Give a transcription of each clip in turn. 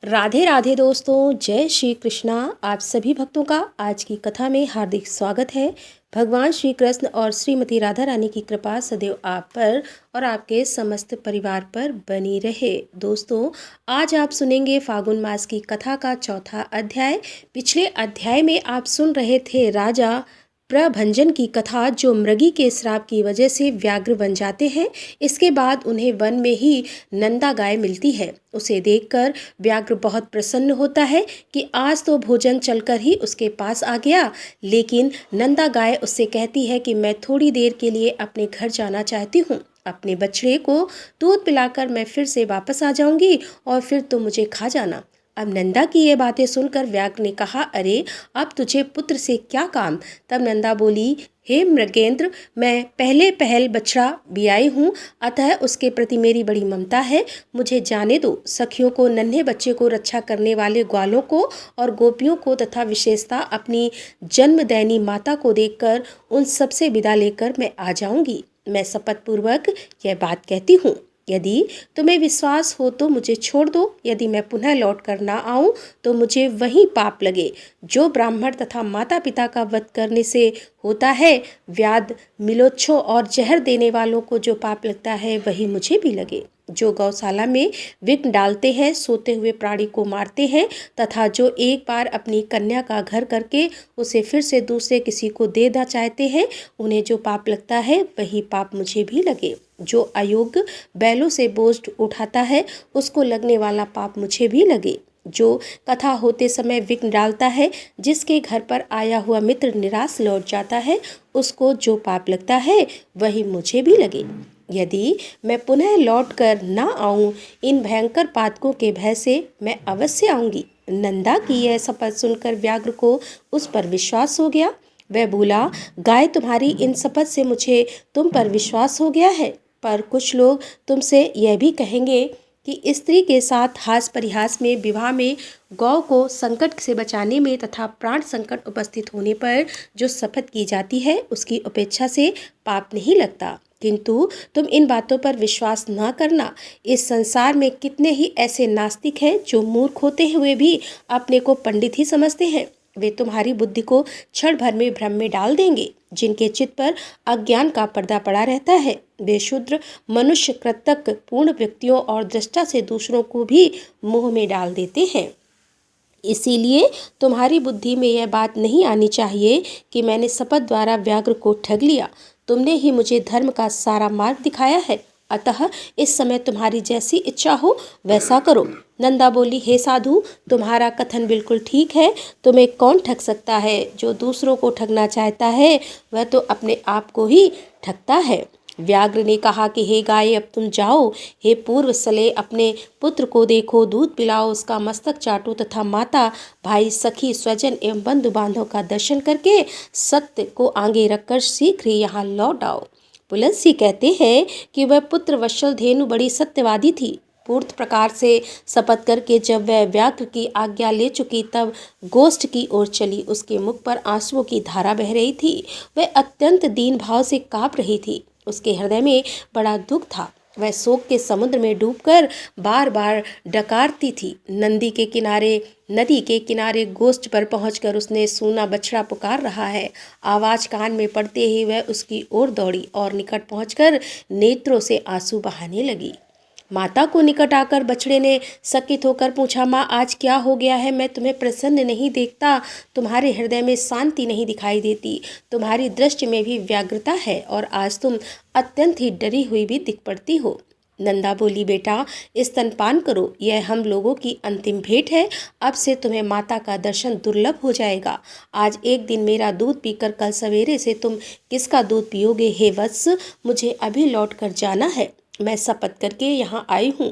राधे राधे दोस्तों, जय श्री कृष्णा। आप सभी भक्तों का आज की कथा में हार्दिक स्वागत है। भगवान श्री कृष्ण और श्रीमती राधा रानी की कृपा सदैव आप पर और आपके समस्त परिवार पर बनी रहे। दोस्तों, आज आप सुनेंगे फागुन मास की कथा का चौथा अध्याय। पिछले अध्याय में आप सुन रहे थे राजा प्रभंजन की कथा, जो मृगी के श्राप की वजह से व्याघ्र बन जाते हैं। इसके बाद उन्हें वन में ही नंदा गाय मिलती है। उसे देखकर व्याघ्र बहुत प्रसन्न होता है कि आज तो भोजन चलकर ही उसके पास आ गया। लेकिन नंदा गाय उससे कहती है कि मैं थोड़ी देर के लिए अपने घर जाना चाहती हूँ। अपने बछड़े को दूध पिलाकर मैं फिर से वापस आ जाऊंगी और फिर तुम मुझे खा जाना। अब नंदा की ये बातें सुनकर व्याघ्र ने कहा, अरे अब तुझे पुत्र से क्या काम। तब नंदा बोली, हे मृगेंद्र, मैं पहले पहल बछड़ा बियाई हूँ, अतः उसके प्रति मेरी बड़ी ममता है। मुझे जाने दो। सखियों को, नन्हे बच्चे को रक्षा करने वाले ग्वालों को और गोपियों को तथा विशेषता अपनी जन्मदैनी माता को देखकर उन सबसे विदा लेकर मैं आ जाऊंगी। मैं शपथ पूर्वक यह बात कहती हूँ। यदि तुम्हें विश्वास हो तो मुझे छोड़ दो। यदि मैं पुनः लौट कर ना आऊं तो मुझे वही पाप लगे जो ब्राह्मण तथा माता पिता का वध करने से होता है। व्याध, मिलोच्छों और जहर देने वालों को जो पाप लगता है वही मुझे भी लगे। जो गौशाला में विघ्न डालते हैं, सोते हुए प्राणी को मारते हैं तथा जो एक बार अपनी कन्या का घर करके उसे फिर से दूसरे किसी को देना चाहते हैं, उन्हें जो पाप लगता है वही पाप मुझे भी लगे। जो अयोग्य बैलों से बोझ उठाता है, उसको लगने वाला पाप मुझे भी लगे। जो कथा होते समय विघ्न डालता है, जिसके घर पर आया हुआ मित्र निराश लौट जाता है, उसको जो पाप लगता है वही मुझे भी लगे। यदि मैं पुनः लौट कर ना आऊं, इन भयंकर पातकों के भय से मैं अवश्य आऊंगी। नंदा की यह शपथ सुनकर व्याघ्र को उस पर विश्वास हो गया। वह बोला, गाय, तुम्हारी इन शपथ से मुझे तुम पर विश्वास हो गया है, पर कुछ लोग तुमसे यह भी कहेंगे कि स्त्री के साथ हास परिहास में, विवाह में, गौ को संकट से बचाने में तथा प्राण संकट उपस्थित होने पर जो शपथ की जाती है उसकी उपेक्षा से पाप नहीं लगता। किंतु तुम इन बातों पर विश्वास न करना। इस संसार में कितने ही ऐसे नास्तिक हैं जो मूर्ख होते हुए भी अपने को पंडित ही समझते हैं। वे तुम्हारी बुद्धि को क्षण भर में भ्रम में डाल देंगे। जिनके चित्त पर अज्ञान का पर्दा पड़ा रहता है, वे शुद्र, मनुष्य, कृतज्ञ, पूर्ण व्यक्तियों और दृष्टा से दूसरों को भी मोह में डाल देते हैं। इसीलिए तुम्हारी बुद्धि में यह बात नहीं आनी चाहिए कि मैंने शपथ द्वारा व्याघ्र को ठग लिया। तुमने ही मुझे धर्म का सारा मार्ग दिखाया है, अतः इस समय तुम्हारी जैसी इच्छा हो वैसा करो। नंदा बोली, हे साधु, तुम्हारा कथन बिल्कुल ठीक है। तुम्हें कौन ठग सकता है? जो दूसरों को ठगना चाहता है वह तो अपने आप को ही ठगता है। व्याघ्र ने कहा कि हे गाय, अब तुम जाओ। हे पूर्व सले, अपने पुत्र को देखो, दूध पिलाओ, उसका मस्तक चाटो तथा माता, भाई, सखी, स्वजन एवं बंधु बांधव का दर्शन करके सत्य को आगे रखकर शीघ्र ही यहाँ लौट आओ। पुलंसी कहते हैं कि वह पुत्र वत्सल धेनु बड़ी सत्यवादी थी। पूर्त प्रकार से शपथ करके जब वह व्याघ्र की आज्ञा ले चुकी, तब गोष्ठ की ओर चली। उसके मुख पर आंसुओं की धारा बह रही थी। वह अत्यंत दीन भाव से कांप रही थी। उसके हृदय में बड़ा दुख था। वह शोक के समुद्र में डूबकर बार बार डकारती थी। नदी के किनारे गोष्ठ पर पहुंचकर उसने सुना बछड़ा पुकार रहा है। आवाज कान में पड़ते ही वह उसकी ओर दौड़ी और निकट पहुंचकर नेत्रों से आंसू बहाने लगी। माता को निकट आकर बछड़े ने चकित होकर पूछा, माँ, आज क्या हो गया है? मैं तुम्हें प्रसन्न नहीं देखता। तुम्हारे हृदय में शांति नहीं दिखाई देती। तुम्हारी दृष्टि में भी व्यग्रता है और आज तुम अत्यंत ही डरी हुई भी दिख पड़ती हो। नंदा बोली, बेटा, स्तनपान करो, यह हम लोगों की अंतिम भेंट है। अब से तुम्हें माता का दर्शन दुर्लभ हो जाएगा। आज एक दिन मेरा दूध पीकर कल सवेरे से तुम किसका दूध पियोगे? हे वत्स, मुझे अभी लौट कर जाना है। मैं शपथ करके यहाँ आई हूँ।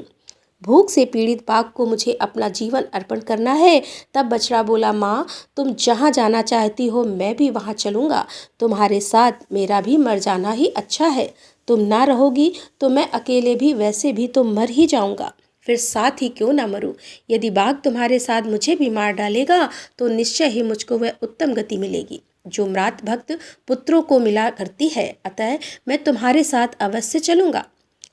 भूख से पीड़ित बाघ को मुझे अपना जीवन अर्पण करना है। तब बछड़ा बोला, माँ, तुम जहाँ जाना चाहती हो मैं भी वहाँ चलूँगा। तुम्हारे साथ मेरा भी मर जाना ही अच्छा है। तुम ना रहोगी तो मैं अकेले भी वैसे भी तो मर ही जाऊँगा। फिर साथ ही क्यों ना मरूं। यदि बाघ तुम्हारे साथ मुझे भी मार डालेगा तो निश्चय ही मुझको वह उत्तम गति मिलेगी जो म्रात भक्त पुत्रों को मिला करती है। अतः मैं तुम्हारे साथ अवश्य चलूँगा।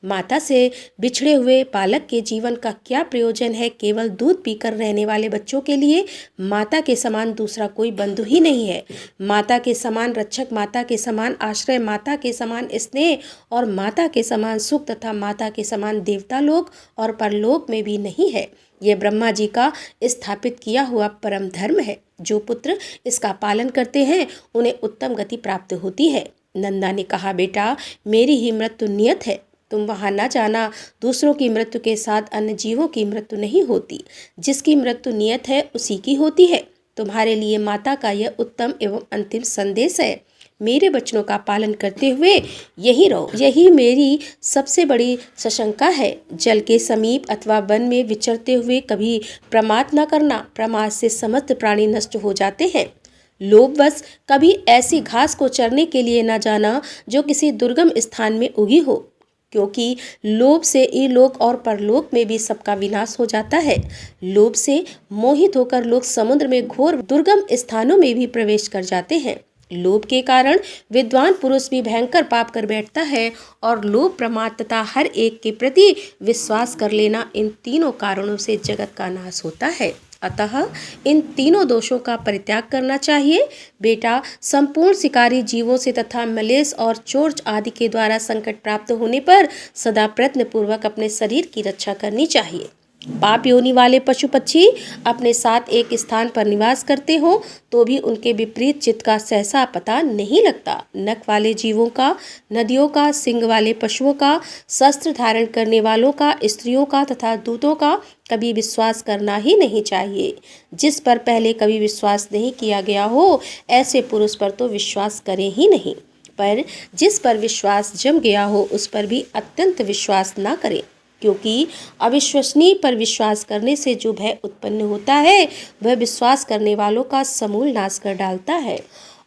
माता से बिछड़े हुए बालक के जीवन का क्या प्रयोजन है। केवल दूध पीकर रहने वाले बच्चों के लिए माता के समान दूसरा कोई बंधु ही नहीं है। माता के समान रक्षक, माता के समान आश्रय, माता के समान स्नेह और माता के समान सुख तथा माता के समान देवता लोक और परलोक में भी नहीं है। यह ब्रह्मा जी का स्थापित किया हुआ परम धर्म है। जो पुत्र इसका पालन करते हैं उन्हें उत्तम गति प्राप्त होती है। नंदा ने कहा, बेटा मेरी ही मृत्यु नियत है, तुम वहां न जाना। दूसरों की मृत्यु के साथ अन्य जीवों की मृत्यु नहीं होती। जिसकी मृत्यु नियत है उसी की होती है। तुम्हारे लिए माता का यह उत्तम एवं अंतिम संदेश है। मेरे वचनों का पालन करते हुए यही रहो। यही मेरी सबसे बड़ी सशंका है। जल के समीप अथवा वन में विचरते हुए कभी प्रमाद न करना। प्रमाद से समस्त प्राणी नष्ट हो जाते हैं। लोभवश कभी ऐसी घास को चरने के लिए न जाना जो किसी दुर्गम स्थान में उगी हो, क्योंकि लोभ से इलोक और परलोक में भी सबका विनाश हो जाता है। लोभ से मोहित होकर लोग समुद्र में घोर दुर्गम स्थानों में भी प्रवेश कर जाते हैं। लोभ के कारण विद्वान पुरुष भी भयंकर पाप कर बैठता है। और लोभ, प्रमाद तथा हर एक के प्रति विश्वास कर लेना, इन तीनों कारणों से जगत का नाश होता है। अतः इन तीनों दोषों का परित्याग करना चाहिए। बेटा, संपूर्ण शिकारी जीवों से तथा मलेच्छ और चोर आदि के द्वारा संकट प्राप्त होने पर सदा प्रयत्न पूर्वक अपने शरीर की रक्षा करनी चाहिए। पाप योनि वाले पशु पक्षी अपने साथ एक स्थान पर निवास करते हो तो भी उनके विपरीत चित्त का सहसा पता नहीं लगता। नख वाले जीवों का, नदियों का, सिंग वाले पशुओं का, शस्त्र धारण करने वालों का, स्त्रियों का तथा दूतों का कभी विश्वास करना ही नहीं चाहिए। जिस पर पहले कभी विश्वास नहीं किया गया हो ऐसे पुरुष पर तो विश्वास करें ही नहीं, पर जिस पर विश्वास जम गया हो उस पर भी अत्यंत विश्वास न करें, क्योंकि अविश्वसनीय पर विश्वास करने से जो भय उत्पन्न होता है वह विश्वास करने वालों का समूल नाश कर डालता है।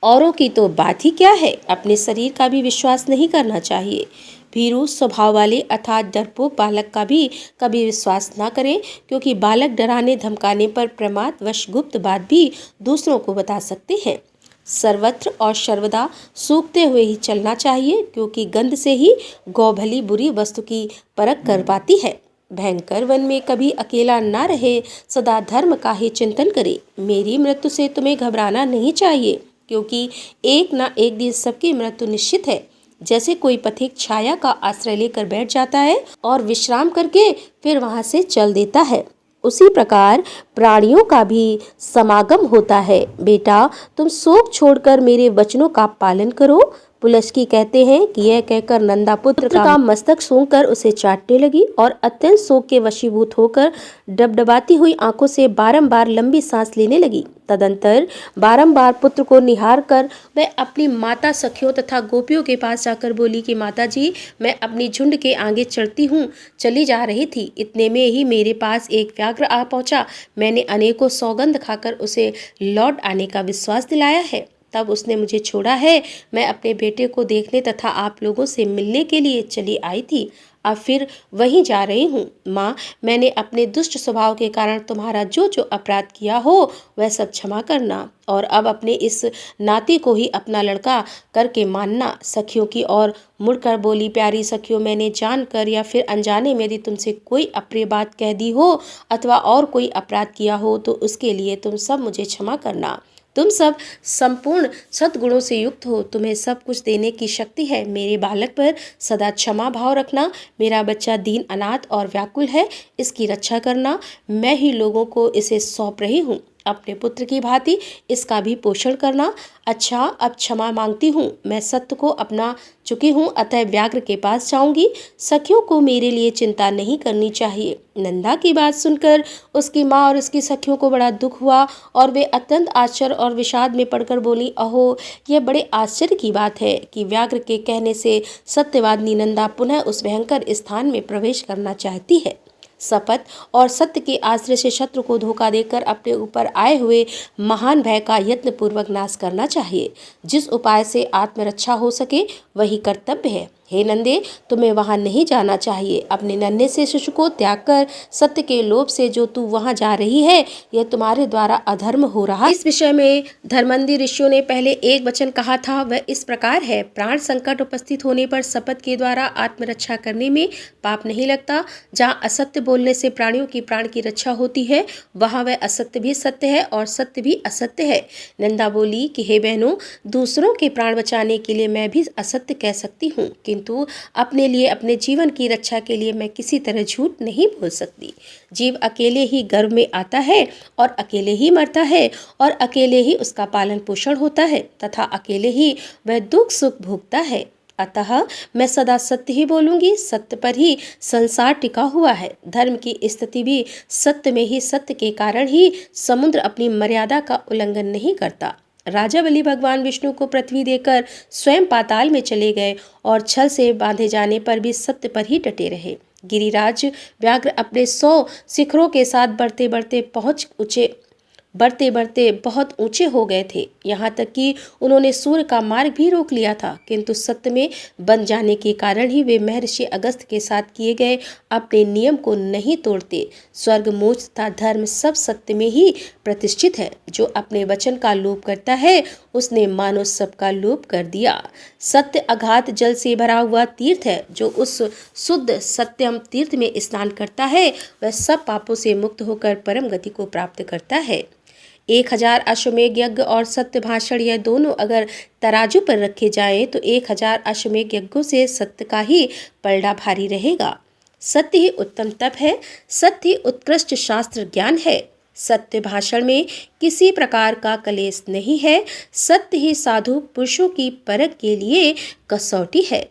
औरों की तो बात ही क्या है, अपने शरीर का भी विश्वास नहीं करना चाहिए। भीरू स्वभाव वाले अर्थात डरपोक बालक का भी कभी विश्वास ना करें, क्योंकि बालक डराने धमकाने पर प्रमादवश गुप्त बात भी दूसरों को बता सकते हैं। सर्वत्र और सर्वदा सूखते हुए ही चलना चाहिए, क्योंकि गंध से ही गौ भली बुरी वस्तु की परख कर पाती है। भयंकर वन में कभी अकेला ना रहे, सदा धर्म का ही चिंतन करे। मेरी मृत्यु से तुम्हें घबराना नहीं चाहिए, क्योंकि एक ना एक दिन सबकी मृत्यु निश्चित है। जैसे कोई पथिक छाया का आश्रय लेकर बैठ जाता है और विश्राम करके फिर वहां से चल देता है, उसी प्रकार प्राणियों का भी समागम होता है। बेटा, तुम शोक छोड़कर मेरे वचनों का पालन करो। पुलस्की कहते हैं कि यह कहकर नंदा पुत्र का मस्तक सूंघकर उसे चाटने लगी और अत्यंत शोक के वशीभूत होकर डबडबाती हुई आंखों से बारंबार लंबी सांस लेने लगी। तदंतर बारंबार पुत्र को निहार कर वह अपनी माता सखियों तथा गोपियों के पास जाकर बोली कि माता जी, मैं अपनी झुंड के आगे चली जा रही थी। इतने में ही मेरे पास एक व्याघ्र आ पहुंचा। मैंने अनेकों सौगंध खाकर उसे लौट आने का विश्वास दिलाया है, तब उसने मुझे छोड़ा है। मैं अपने बेटे को देखने तथा आप लोगों से मिलने के लिए चली आई थी, अब फिर वहीं जा रही हूँ। माँ, मैंने अपने दुष्ट स्वभाव के कारण तुम्हारा जो जो अपराध किया हो वह सब क्षमा करना, और अब अपने इस नाती को ही अपना लड़का करके मानना। सखियों की ओर मुड़कर बोली, प्यारी सखियों, मैंने जानकर या फिर अनजाने में यदि तुमसे कोई अप्रिय बात कह दी हो अथवा और कोई अपराध किया हो तो उसके लिए तुम सब मुझे क्षमा करना। तुम सब संपूर्ण सद्गुणों से युक्त हो, तुम्हें सब कुछ देने की शक्ति है। मेरे बालक पर सदा क्षमा भाव रखना। मेरा बच्चा दीन, अनाथ और व्याकुल है, इसकी रक्षा करना। मैं ही लोगों को इसे सौंप रही हूँ, अपने पुत्र की भांति इसका भी पोषण करना। अच्छा, अब क्षमा मांगती हूँ, मैं सत्य को अपना चुकी हूँ, अतः व्याघ्र के पास जाऊंगी। सखियों को मेरे लिए चिंता नहीं करनी चाहिए। नंदा की बात सुनकर उसकी माँ और उसकी सखियों को बड़ा दुख हुआ और वे अत्यंत आश्चर्य और विषाद में पड़कर बोली, अहो, यह बड़े आश्चर्य की बात है कि व्याघ्र के कहने से सत्यवादिनी नंदा पुनः उस भयंकर स्थान में प्रवेश करना चाहती है। शपथ और सत्य के आश्रय से शत्रु को धोखा देकर अपने ऊपर आए हुए महान भय का यत्न पूर्वक नाश करना चाहिए। जिस उपाय से आत्मरक्षा हो सके वही कर्तव्य है। हे नंदे, तुम्हें वहां नहीं जाना चाहिए। अपने नन्हे से शिशु को त्याग कर सत्य के लोभ से जो तू वहां जा रही है, यह तुम्हारे द्वारा अधर्म हो रहा। इस विषय में धर्मंदी ऋषियों ने पहले एक वचन कहा था, वह इस प्रकार है, प्राण संकट उपस्थित होने पर शपथ के द्वारा आत्मरक्षा करने में पाप नहीं लगता। जहाँ असत्य बोलने से प्राणियों की प्राण की रक्षा होती है, वहाँ वह असत्य भी सत्य है और सत्य भी असत्य है। नंदा बोली कि हे बहनों, दूसरों के प्राण बचाने के लिए मैं भी असत्य कह सकती हूँ, किंतु अपने लिए, अपने जीवन की रक्षा के लिए मैं किसी तरह झूठ नहीं बोल सकती। जीव अकेले ही गर्भ में आता है और अकेले ही मरता है और अकेले ही उसका पालन पोषण होता है तथा अकेले ही वह दुख सुख भोगता है। अतः मैं सदा सत्य ही बोलूंगी। सत्य पर ही संसार टिका हुआ है। धर्म की स्थिति भी सत्य में ही, सत्य के कारण ही समुद्र अपनी मर्यादा का उल्लंघन नहीं करता। राजा बलि भगवान विष्णु को पृथ्वी देकर स्वयं पाताल में चले गए और छल से बांधे जाने पर भी सत्य पर ही डटे रहे। गिरिराज व्याघ्र अपने 100 शिखरों के साथ बढ़ते बढ़ते बहुत ऊंचे हो गए थे। यहाँ तक कि उन्होंने सूर्य का मार्ग भी रोक लिया था, किंतु सत्य में बंध जाने के कारण ही वे महर्षि अगस्त्य के साथ किए गए अपने नियम को नहीं तोड़ते। स्वर्ग, मोक्ष तथा धर्म सब सत्य में ही प्रतिष्ठित है। जो अपने वचन का लोप करता है, उसने मानो सबका लोप कर दिया। सत्य अगाध जल से भरा हुआ तीर्थ है। जो उस शुद्ध सत्यम तीर्थ में स्नान करता है, वह सब पापों से मुक्त होकर परम गति को प्राप्त करता है। 1000 अश्वमेध यज्ञ और सत्य भाषण, यह दोनों अगर तराजू पर रखे जाएं तो 1000 अश्वमेध यज्ञों से सत्य का ही पलड़ा भारी रहेगा। सत्य ही उत्तम तप है, सत्य ही उत्कृष्ट शास्त्र ज्ञान है। सत्य भाषण में किसी प्रकार का कलेश नहीं है। सत्य ही साधु पुरुषों की परख के लिए कसौटी है।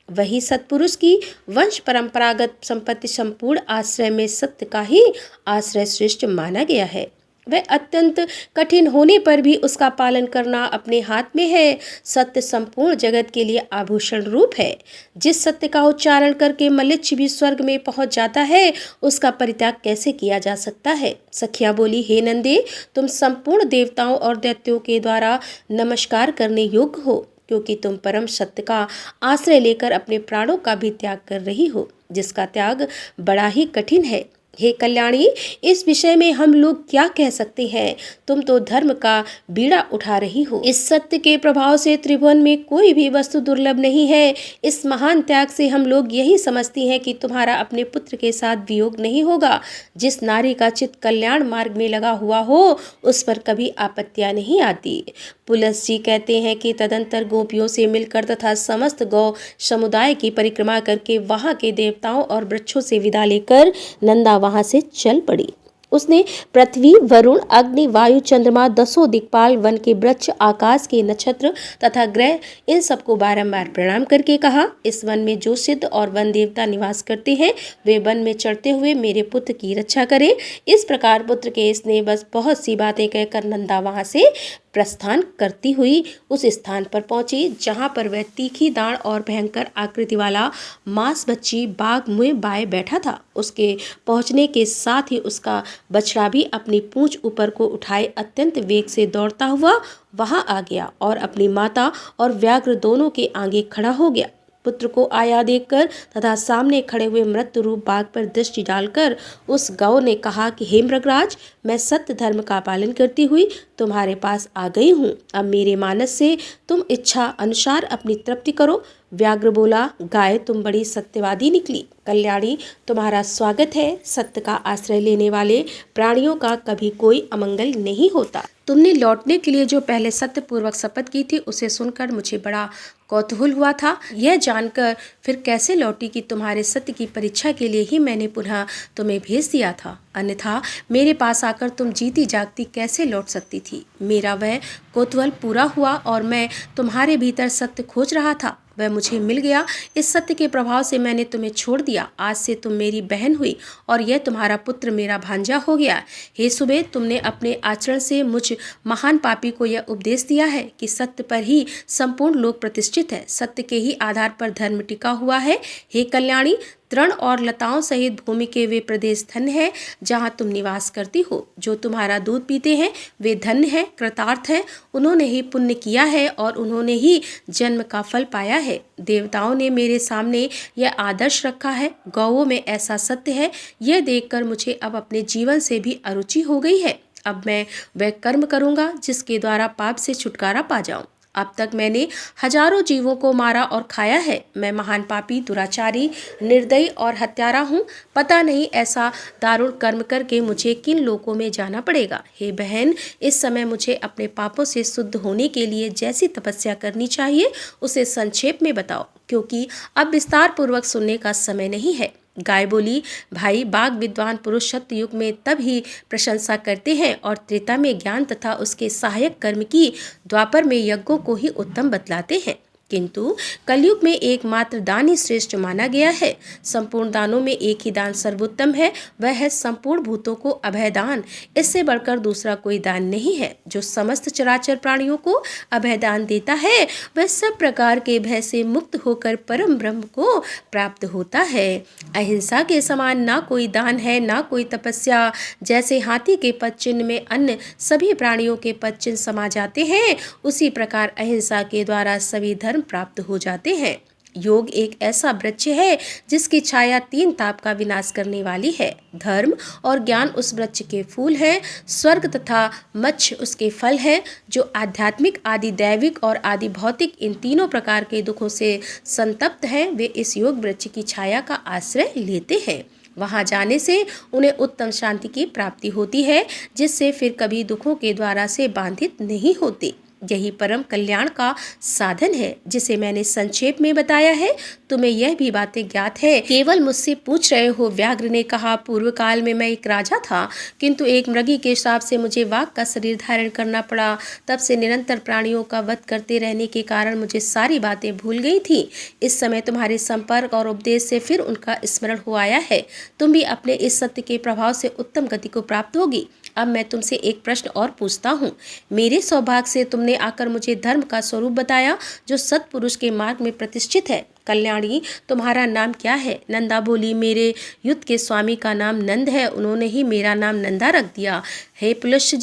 वही सत्पुरुष की वंश परंपरागत संपत्ति संपूर्ण आश्रय में सत्य का ही आश्रय श्रेष्ठ माना गया है। वह अत्यंत कठिन होने पर भी उसका पालन करना अपने हाथ में है। सत्य संपूर्ण जगत के लिए आभूषण रूप है। जिस सत्य का उच्चारण करके मलिच्छ भी स्वर्ग में पहुंच जाता है, उसका परित्याग कैसे किया जा सकता है। सखियां बोली, हे नंदे, तुम संपूर्ण देवताओं और दैत्यों के द्वारा नमस्कार करने योग्य हो, क्योंकि तुम परम सत्य का आश्रय लेकर अपने प्राणों का भी त्याग कर रही हो, जिसका त्याग बड़ा ही कठिन है। हे कल्याणी, इस विषय में हम लोग क्या कह सकते हैं। तुम तो धर्म का बीड़ा उठा रही हो। इस सत्य के प्रभाव से त्रिभुवन में कोई भी वस्तु दुर्लभ नहीं है। इस महान त्याग से हम लोग यही समझती हैं कि तुम्हारा अपने पुत्र के साथ वियोग नहीं होगा। जिस नारी का चित्त कल्याण मार्ग में लगा हुआ हो, उस पर कभी आपत्तियां नहीं आती। पुलस जी कहते हैं कि तदंतर गोपियों से मिलकर तथा समस्त गौ समुदाय की परिक्रमा करके वहां के देवताओं और वृक्षों से विदा लेकर नंदा वहां से चल पड़ी। उसने पृथ्वी, वरुण, अग्नि, वायु, चंद्रमा, 10 दिक्पाल, वन के वृक्ष, आकाश के नक्षत्र तथा ग्रह, इन सबको बारंबार प्रणाम करके कहा, इस वन में जो सिद्ध और वन देवता निवास करते हैं, वे वन में चढ़ते हुए मेरे पुत्र की रक्षा करें। इस प्रकार पुत्र के स्नेह बस बहुत सी बातें कहकर नंदा वहां से प्रस्थान करती हुई उस स्थान पर पहुंची जहां पर वह तीखी दाढ़ और भयंकर आकृति वाला मांस बच्ची बाघ मुंह बाए बैठा था। उसके पहुंचने के साथ ही उसका बछड़ा भी अपनी पूंछ ऊपर को उठाए अत्यंत वेग से दौड़ता हुआ वहां आ गया और अपनी माता और व्याघ्र दोनों के आगे खड़ा हो गया। पुत्र को आया देखकर तथा सामने खड़े हुए मृत्यु रूप बाघ पर दृष्टि डालकर उस गौ ने कहा कि हे मृगराज, मैं सत्य धर्म का पालन करती हुई तुम्हारे पास आ गई हूँ। अब मेरे मानस से तुम इच्छा अनुसार अपनी तृप्ति करो। व्याघ्र बोला, गाय, तुम बड़ी सत्यवादी निकली। कल्याणी, तुम्हारा स्वागत है। सत्य का आश्रय लेने वाले प्राणियों का कभी कोई अमंगल नहीं होता। तुमने लौटने के लिए जो पहले सत्यपूर्वक शपथ की थी, उसे सुनकर मुझे बड़ा कौतूहल हुआ था। यह जानकर फिर कैसे लौटी कि तुम्हारे सत्य की परीक्षा के लिए ही मैंने पुनः तुम्हें भेज दिया था, अन्यथा मेरे पास आकर तुम जीती जागती कैसे लौट सकती थी। मेरा वह कौतूहल पूरा हुआ और मैं तुम्हारे भीतर सत्य खोज रहा था, वह मुझे मिल गया। इस सत्य के प्रभाव से मैंने तुम्हें छोड़ दिया। आज से तुम मेरी बहन हुई और यह तुम्हारा पुत्र मेरा भांजा हो गया। हे सुबेद, तुमने अपने आचरण से मुझ महान पापी को यह उपदेश दिया है कि सत्य पर ही संपूर्ण लोक प्रतिष्ठित है, सत्य के ही आधार पर धर्म टिका हुआ है। हे कल्याणी, तृण और लताओं सहित भूमि के वे प्रदेश धन्य है जहाँ तुम निवास करती हो। जो तुम्हारा दूध पीते हैं वे धन्य है, कृतार्थ है। उन्होंने ही पुण्य किया है और उन्होंने ही जन्म का फल पाया है। देवताओं ने मेरे सामने यह आदर्श रखा है। गौओं में ऐसा सत्य है, यह देखकर मुझे अब अपने जीवन से भी अरुचि हो गई है। अब मैं वह कर्म करूँगा जिसके द्वारा पाप से छुटकारा पा जाऊँ। अब तक मैंने हजारों जीवों को मारा और खाया है। मैं महान पापी, दुराचारी, निर्दयी और हत्यारा हूँ। पता नहीं ऐसा दारुण कर्म करके मुझे किन लोकों में जाना पड़ेगा। हे बहन, इस समय मुझे अपने पापों से शुद्ध होने के लिए जैसी तपस्या करनी चाहिए उसे संक्षेप में बताओ, क्योंकि अब विस्तार पूर्वक सुनने का समय नहीं है। गाय बोली, भाई, बाघ विद्वान पुरुष सत्ययुग में तब ही प्रशंसा करते हैं और त्रेता में ज्ञान तथा उसके सहायक कर्म की, द्वापर में यज्ञों को ही उत्तम बतलाते हैं, किंतु कलयुग में एकमात्र दान ही श्रेष्ठ माना गया है। संपूर्ण दानों में एक ही दान सर्वोत्तम है, वह है संपूर्ण भूतों को अभय दान। इससे बढ़कर दूसरा कोई दान नहीं है। जो समस्त चराचर प्राणियों को अभय दान देता है वह सब प्रकार के भय से मुक्त होकर परम ब्रह्म को प्राप्त होता है। अहिंसा के समान ना कोई दान है, ना कोई तपस्या। जैसे हाथी के पद चिन्ह में अन्य सभी प्राणियों के पद चिन्ह समा जाते हैं, उसी प्रकार अहिंसा के द्वारा सभी धर्म प्राप्त हो जाते हैं। योग एक ऐसा वृक्ष है जिसकी छाया 3 ताप का विनाश करने वाली है। धर्म और ज्ञान उस वृक्ष के फूल हैं, स्वर्ग तथा मोक्ष उसके फल हैं। जो आध्यात्मिक, आदि दैविक और आदि भौतिक इन तीनों प्रकार के दुखों से संतप्त हैं, वे इस योग वृक्ष की छाया का आश्रय लेते हैं। वहाँ जाने से उन्हें उत्तम शांति की प्राप्ति होती है, जिससे फिर कभी दुखों के द्वारा से बाधित नहीं होते। यही परम कल्याण का साधन है जिसे मैंने संक्षेप में बताया है। तुम्हें यह भी बातें ज्ञात है, केवल मुझसे पूछ रहे हो। व्याघ्र ने कहा, पूर्व काल में मैं एक राजा था, किंतु एक मृगी के श्राप से मुझे वाघ का शरीर धारण करना पड़ा। तब से निरंतर प्राणियों का वध करते रहने के कारण मुझे सारी बातें भूल गई थी। इस समय तुम्हारे संपर्क और उपदेश से फिर उनका स्मरण हो आया है। तुम भी अपने इस सत्य के प्रभाव से उत्तम गति को प्राप्त होगी। अब मैं तुमसे एक प्रश्न और पूछता हूँ। मेरे सौभाग्य से तुमने आकर मुझे धर्म का स्वरूप बताया जो सत्पुरुष के मार्ग में प्रतिष्ठित है। कल्याणी, तुम्हारा नाम क्या है? नंदा बोली, मेरे युद्ध के स्वामी का नाम नंद है, उन्होंने ही मेरा नाम नंदा रख दिया। हे पुलस्त्य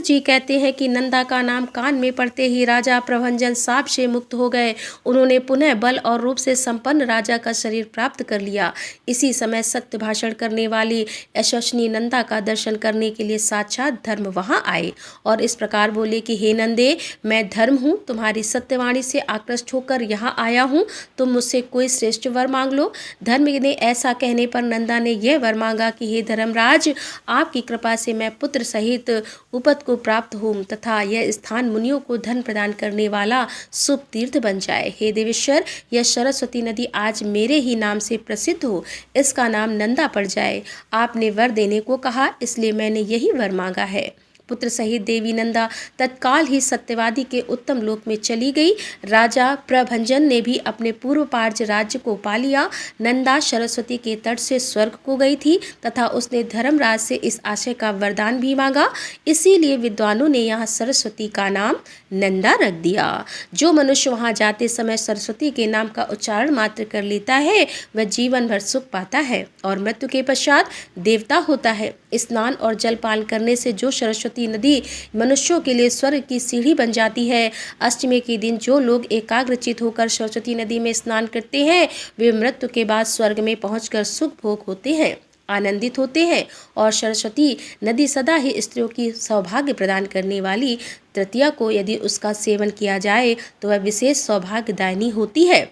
जी कहते हैं कि नंदा का नाम कान में पड़ते ही राजा प्रभंजन साप से मुक्त हो गए। उन्होंने पुनः बल और रूप से संपन्न राजा का शरीर प्राप्त कर लिया। इसी समय सत्य भाषण करने वाली यशस्विनी नंदा का दर्शन करने के लिए साक्षात धर्म वहां आए और इस प्रकार बोले कि हे नंदे, मैं धर्म हूँ, तुम्हारी सत्यवाणी से आकृष्ट होकर यहाँ आया हूँ। तुम मुझसे कोई श्रेष्ठ वर मांग लो। धर्म ने ऐसा कहने पर नंदा ने यह वर मांगा कि हे धर्मराज, आपकी कृपा से मैं पुत्र सहित उपद को प्राप्त हो तथा यह स्थान मुनियों को धन प्रदान करने वाला शुभ तीर्थ बन जाए। हे देवेश्वर, यह सरस्वती नदी आज मेरे ही नाम से प्रसिद्ध हो, इसका नाम नंदा पड़ जाए। आपने वर देने को कहा, इसलिए मैंने यही वर मांगा है। पुत्र सहित देवी नंदा तत्काल ही सत्यवादी के उत्तम लोक में चली गई। राजा प्रभंजन ने भी अपने पूर्व पार्ज राज्य को पा लिया। नंदा सरस्वती के तट से स्वर्ग को गई थी तथा उसने धर्मराज से इस आशय का वरदान भी मांगा। इसीलिए विद्वानों ने यहाँ सरस्वती का नाम नंदा रख दिया। जो मनुष्य वहाँ जाते समय सरस्वती के नाम का उच्चारण मात्र कर लेता है वह जीवन भर सुख पाता है और मृत्यु के पश्चात देवता होता है। स्नान और जलपान करने से जो सरस्वती नदी मनुष्यों के लिए स्वर्ग की सीढ़ी बन जाती है। अष्टमी के दिन जो लोग एकाग्रचित होकर सरस्वती नदी में स्नान करते हैं वे मृत्यु के बाद स्वर्ग में पहुंचकर सुख भोग होते हैं, आनंदित होते हैं। और सरस्वती नदी सदा ही स्त्रियों की सौभाग्य प्रदान करने वाली तृतीया को यदि उसका सेवन किया जाए तो वह विशेष सौभाग्यदायिनी होती है।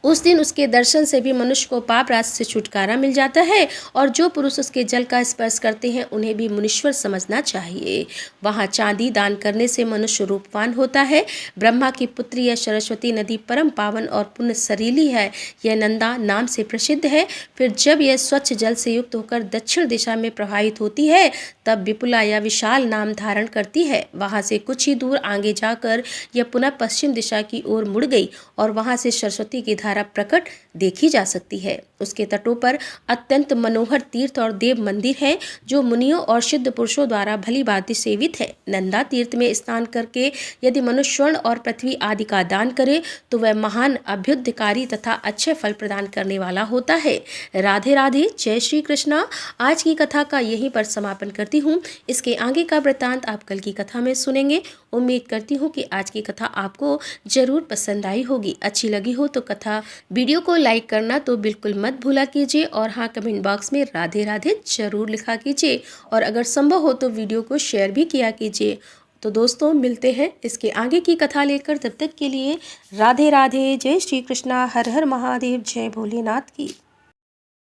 उस दिन उसके दर्शन से भी मनुष्य को पाप राशि से छुटकारा मिल जाता है और जो पुरुष उसके जल का स्पर्श करते हैं उन्हें भी मुनीश्वर समझना चाहिए। वहाँ चांदी दान करने से मनुष्य रूपवान होता है। ब्रह्मा की पुत्री यह सरस्वती नदी परम पावन और पुण्य सरीली है। यह नंदा नाम से प्रसिद्ध है। फिर जब यह स्वच्छ जल से युक्त होकर दक्षिण दिशा में प्रवाहित होती है तब विपुला या विशाल नाम धारण करती है। वहाँ से कुछ ही दूर आगे जाकर यह पुनः पश्चिम दिशा की ओर मुड़ गई और वहाँ से सरस्वती की धारा प्रकट देखी जा सकती है। उसके तटों पर अत्यंत मनोहर तीर्थ और देव मंदिर हैं जो मुनियों और सिद्ध पुरुषों द्वारा भली भांति सेवित है। नंदा तीर्थ में स्नान करके यदि मनुष्य स्वर्ण और पृथ्वी आदि का दान करे तो वह महान अभ्युदयकारी तथा अच्छे फल प्रदान करने वाला होता है। राधे राधे, जय श्री कृष्णा। आज की कथा का यहीं पर समापन करती हूँ। इसके आगे का वृत्तांत आप कल की कथा में सुनेंगे। उम्मीद करती हूँ कि आज की कथा आपको जरूर पसंद आई होगी। अच्छी लगी हो तो कथा वीडियो को लाइक करना तो बिल्कुल मत भूला कीजिए और हाँ, कमेंट बॉक्स में राधे राधे जरूर लिखा कीजिए और अगर संभव हो तो वीडियो को शेयर भी किया कीजिए। तो दोस्तों, मिलते हैं इसके आगे की कथा लेकर। तब तक के लिए राधे राधे, जय श्री कृष्णा, हर हर महादेव, जय भोलेनाथ की।